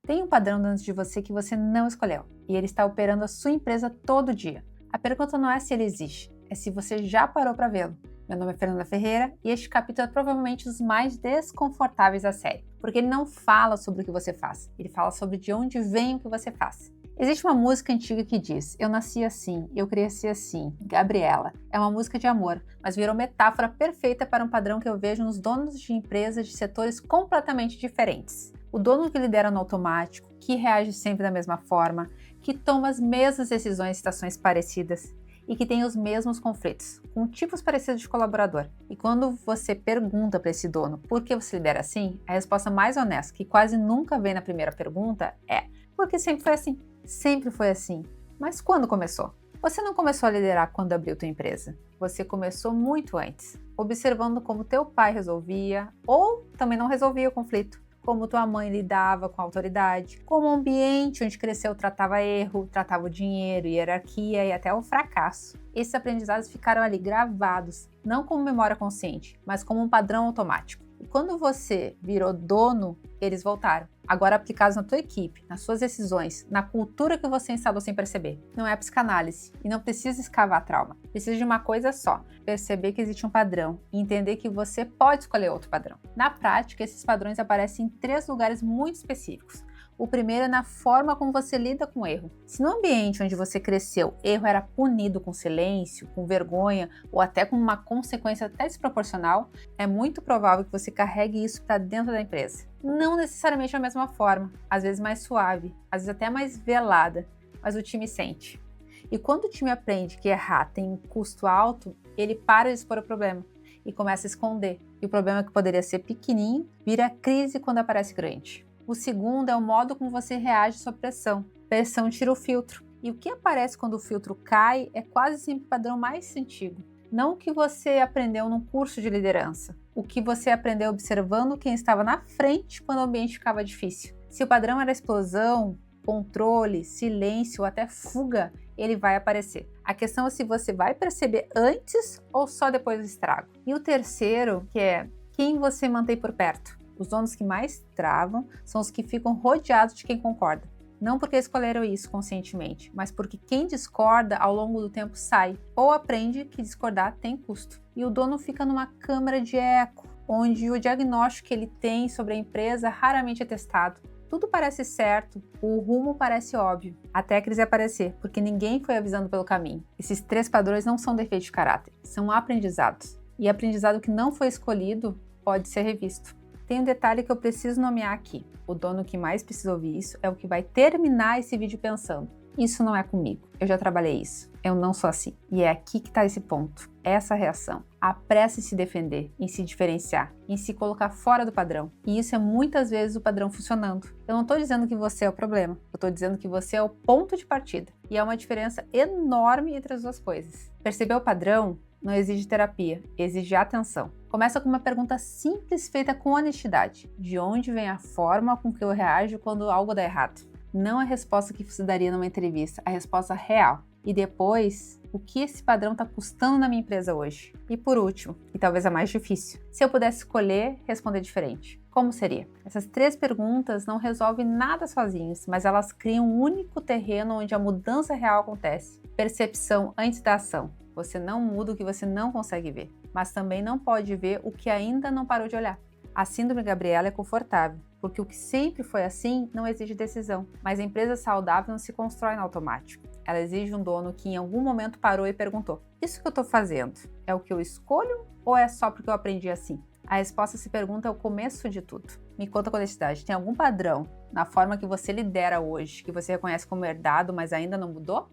Tem um padrão dentro de você que você não escolheu e ele está operando a sua empresa todo dia. A pergunta não é se ele existe, é se você já parou para vê-lo. Meu nome é Fernanda Ferreira e este capítulo é provavelmente os mais desconfortáveis da série, porque ele não fala sobre o que você faz, ele fala sobre de onde vem o que você faz. Existe uma música antiga que diz: eu nasci assim, eu cresci assim, Gabriela. É uma música de amor, mas virou metáfora perfeita para um padrão que eu vejo nos donos de empresas de setores completamente diferentes. O dono que lidera no automático, que reage sempre da mesma forma, que toma as mesmas decisões em situações parecidas e que tem os mesmos conflitos, com tipos parecidos de colaborador. E quando você pergunta para esse dono por que você lidera assim, a resposta mais honesta, que quase nunca vem na primeira pergunta, é: porque sempre foi assim. Sempre foi assim. Mas quando começou? Você não começou a liderar quando abriu tua empresa. Você começou muito antes, observando como teu pai resolvia ou também não resolvia o conflito, como tua mãe lidava com a autoridade, como o ambiente onde cresceu tratava erro, tratava o dinheiro, hierarquia e até o fracasso. Esses aprendizados ficaram ali gravados, não como memória consciente, mas como um padrão automático. E quando você virou dono, eles voltaram. Agora aplicados na tua equipe, nas suas decisões, na cultura que você instalou sem perceber. Não é psicanálise e não precisa escavar trauma. Precisa de uma coisa só: perceber que existe um padrão e entender que você pode escolher outro padrão. Na prática, esses padrões aparecem em 3 lugares muito específicos. O primeiro é na forma como você lida com o erro. Se no ambiente onde você cresceu, erro era punido com silêncio, com vergonha ou até com uma consequência até desproporcional, é muito provável que você carregue isso para dentro da empresa. Não necessariamente da mesma forma, às vezes mais suave, às vezes até mais velada, mas o time sente. E quando o time aprende que errar tem um custo alto, ele para de expor o problema e começa a esconder. E o problema que poderia ser pequenininho vira crise quando aparece grande. O segundo é o modo como você reage sob pressão. Pressão tira o filtro. E o que aparece quando o filtro cai é quase sempre o padrão mais antigo. Não o que você aprendeu num curso de liderança. O que você aprendeu observando quem estava na frente quando o ambiente ficava difícil. Se o padrão era explosão, controle, silêncio ou até fuga, ele vai aparecer. A questão é se você vai perceber antes ou só depois do estrago. E o terceiro, que é quem você mantém por perto. Os donos que mais travam são os que ficam rodeados de quem concorda. Não porque escolheram isso conscientemente, mas porque quem discorda ao longo do tempo sai ou aprende que discordar tem custo. E o dono fica numa câmara de eco, onde o diagnóstico que ele tem sobre a empresa raramente é testado. Tudo parece certo, o rumo parece óbvio, até a crise aparecer, porque ninguém foi avisando pelo caminho. Esses 3 padrões não são defeitos de caráter, são aprendizados. E aprendizado que não foi escolhido pode ser revisto. Tem um detalhe que eu preciso nomear aqui. O dono que mais precisa ouvir isso é o que vai terminar esse vídeo pensando: isso não é comigo, eu já trabalhei isso, eu não sou assim. E é aqui que está esse ponto, essa reação. A pressa em se defender, em se diferenciar, em se colocar fora do padrão. E isso é muitas vezes o padrão funcionando. Eu não estou dizendo que você é o problema, eu estou dizendo que você é o ponto de partida. E há uma diferença enorme entre as duas coisas. Perceber o padrão não exige terapia, exige atenção. Começa com uma pergunta simples feita com honestidade. De onde vem a forma com que eu reajo quando algo dá errado? Não a resposta que você daria numa entrevista, a resposta real. E depois, o que esse padrão está custando na minha empresa hoje? E por último, e talvez a mais difícil, se eu pudesse escolher responder diferente, como seria? Essas 3 perguntas não resolvem nada sozinhas, mas elas criam um único terreno onde a mudança real acontece. Percepção antes da ação. Você não muda o que você não consegue ver, mas também não pode ver o que ainda não parou de olhar. A síndrome Gabriela é confortável, porque o que sempre foi assim não exige decisão, mas a empresa saudável não se constrói no automático. Ela exige um dono que em algum momento parou e perguntou: isso que eu estou fazendo é o que eu escolho ou é só porque eu aprendi assim? A resposta a essa pergunta é o começo de tudo. Me conta com honestidade, tem algum padrão na forma que você lidera hoje, que você reconhece como herdado, mas ainda não mudou?